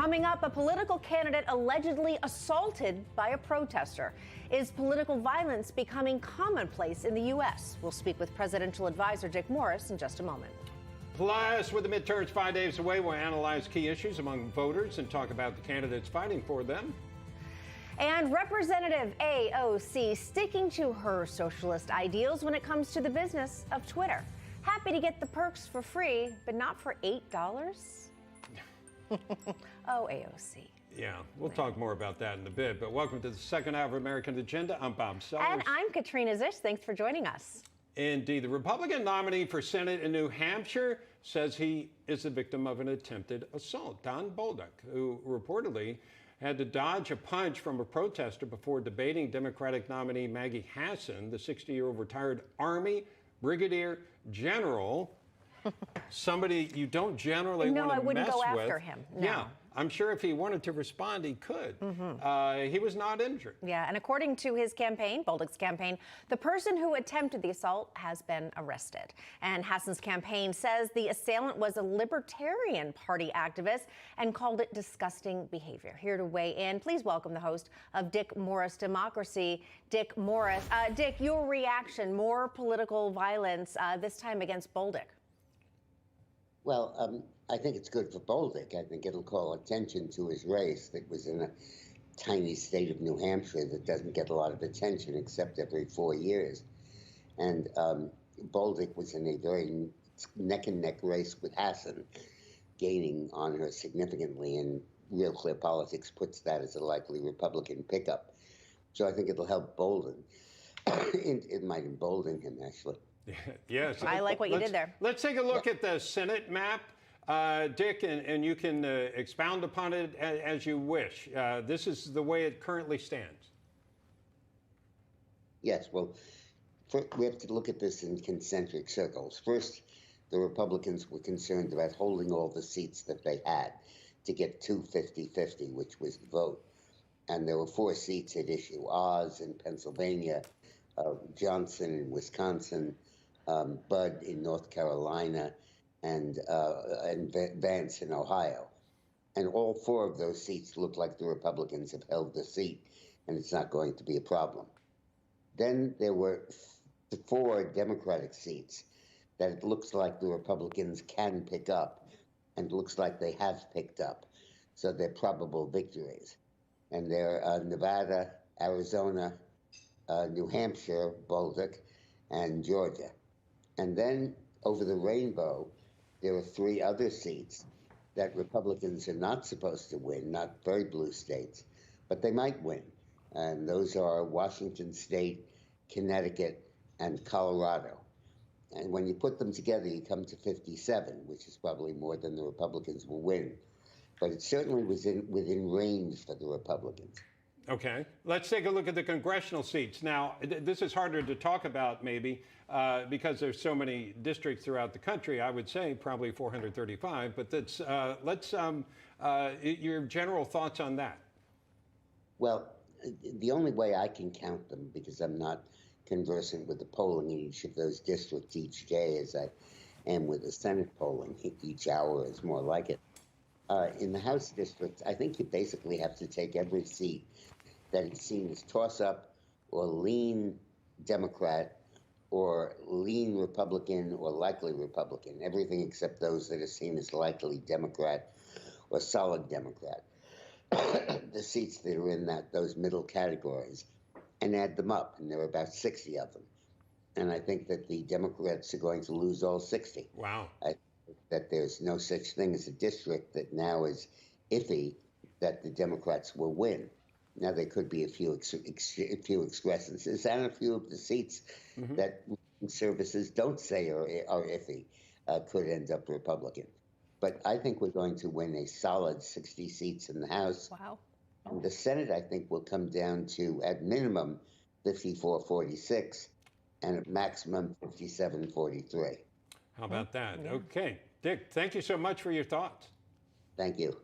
Coming up, a political candidate allegedly assaulted by a protester. Is political violence becoming commonplace in the U.S.? We'll speak with presidential advisor Dick Morris in just a moment. Plus, with the midterms 5 days away, we'll analyze key issues among voters and talk about the candidates fighting for them. And Representative AOC sticking to her socialist ideals when it comes to the business of Twitter. Happy to get the perks for free, but not for $8? Oh, AOC. Yeah, we'll talk more about that in a bit. But welcome to the second hour of American Agenda. I'm Bob Sellers. And I'm Katrina Zish. Thanks for joining us. Indeed. The Republican nominee for Senate in New Hampshire says he is the victim of an attempted assault. Don Bolduc, who reportedly had to dodge a punch from a protester before debating Democratic nominee Maggie Hassan, the 60-year-old retired Army Brigadier General. Somebody you don't generally want to mess with. No, I wouldn't go after him. No. Yeah, I'm sure if he wanted to respond, he could. He was not injured. Yeah, and according to his campaign, Bolduc's campaign, the person who attempted the assault has been arrested. And Hassan's campaign says the assailant was a Libertarian Party activist and called it disgusting behavior. Here to weigh in, please welcome the host of Dick Morris Democracy, Dick Morris. Dick, your reaction, more political violence, this time against Bolduc. Well, I think it's good for Bolduc. I think it'll call attention to his race that was in a tiny state of New Hampshire that doesn't get a lot of attention except every 4 years. And Bolduc was in a very neck-and-neck race with Hassan, gaining on her significantly, and Real Clear Politics puts that as a likely Republican pickup. So I think it'll help Bolduc. It might embolden him, actually. Yes. I like what you did there. Let's take a look at the Senate map, Dick, and you can expound upon it as you wish. This is the way it currently stands. Yes, well, we have to look at this in concentric circles. First, the Republicans were concerned about holding all the seats that they had to get to 50-50, which was the vote. And there were 4 seats at issue: Oz in Pennsylvania, Johnson in Wisconsin, Budd in North Carolina, and Vance in Ohio. And all 4 of those seats look like the Republicans have held the seat, and it's not going to be a problem. Then there were 4 Democratic seats that it looks like the Republicans can pick up, and it looks like they have picked up. So they're probable victories. And they're Nevada, Arizona, New Hampshire, Bolduc, and Georgia. And then over the rainbow, there are 3 other seats that Republicans are not supposed to win, not very blue states, but they might win. And those are Washington State, Connecticut, and Colorado. And when you put them together, you come to 57, which is probably more than the Republicans will win. But it certainly was within range for the Republicans. Okay, let's take a look at the congressional seats. Now, this is harder to talk about maybe because there's so many districts throughout the country. I would say probably 435, but that's, your general thoughts on that. Well, the only way I can count them, because I'm not conversant with the polling in each of those districts each day as I am with the Senate polling, each hour is more like it. In the House districts, I think you basically have to take every seat that is seen as toss-up or lean Democrat or lean Republican or likely Republican, everything except those that are seen as likely Democrat or solid Democrat, the seats that are in those middle categories, and add them up, and there are about 60 of them. And I think that the Democrats are going to lose all 60. Wow. That there's no such thing as a district that now is iffy that the Democrats will win. Now, there could be a few excrescences and a few of the seats that services don't say are iffy could end up Republican. But I think we're going to win a solid 60 seats in the House. Wow. And the Senate, I think, will come down to, at minimum, 54-46, and at maximum 57-43. How about that? Yeah. Okay. Dick, thank you so much for your thoughts. Thank you.